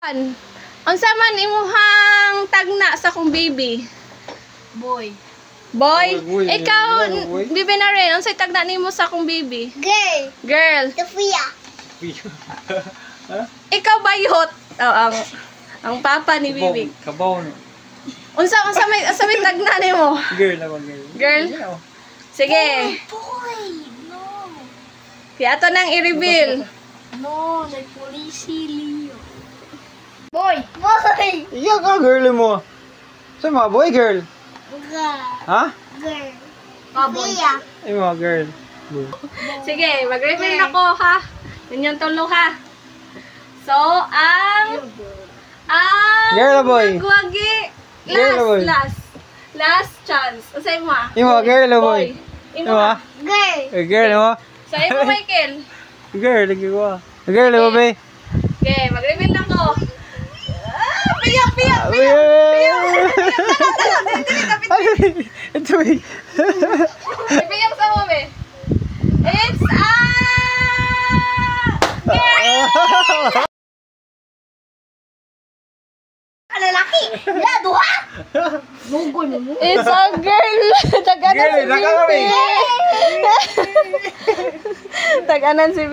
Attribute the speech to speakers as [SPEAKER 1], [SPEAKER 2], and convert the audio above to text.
[SPEAKER 1] Unsa man imuhang tagna sa kong baby?
[SPEAKER 2] Boy.
[SPEAKER 1] Boy?
[SPEAKER 3] Boy,
[SPEAKER 1] Ikaw,
[SPEAKER 3] boy.
[SPEAKER 1] bibi na rin. Unsay tagna nimo sa kong baby?
[SPEAKER 2] Girl.
[SPEAKER 1] Girl.
[SPEAKER 2] Sofia.
[SPEAKER 1] Ikaw bayot. Oh, ang papa ni Bibi.
[SPEAKER 3] Kabaw no.
[SPEAKER 1] Unsa may tagna nimo?
[SPEAKER 3] Girl ako, girl.
[SPEAKER 1] Girl? Sige.
[SPEAKER 2] Boy. No.
[SPEAKER 1] Kaya ato nang i-reveal.
[SPEAKER 2] No, nagpolisi Leo. Boy. Boy.
[SPEAKER 3] Iya ka, girl mo. Saan mga boy, girl?
[SPEAKER 2] Girl.
[SPEAKER 3] Ha?
[SPEAKER 2] Girl.
[SPEAKER 1] Sofia.
[SPEAKER 3] Ay mga girl.
[SPEAKER 1] Sige, mag-reveal ako ha. Yun yung tulo ha. So,
[SPEAKER 3] Girl or boy?
[SPEAKER 1] Nagwagi.
[SPEAKER 3] Girl or boy?
[SPEAKER 1] Last chance. Usay mo ah.
[SPEAKER 3] Imo, girl or boy?
[SPEAKER 1] Imo ah.
[SPEAKER 2] Girl.
[SPEAKER 3] Girl mo?
[SPEAKER 1] Sa imo, Michael.
[SPEAKER 3] Girl, lagi ko. Girl mo, ba?
[SPEAKER 1] Okay, mag-reveal ako. Piyak!
[SPEAKER 3] Ito eh.
[SPEAKER 1] Piyak sa mo, be. It's
[SPEAKER 2] Lalaki. Lado ha. Lugon mo.
[SPEAKER 1] It's a girl. Taganan si
[SPEAKER 3] Girl,
[SPEAKER 1] Bibi. Taganan si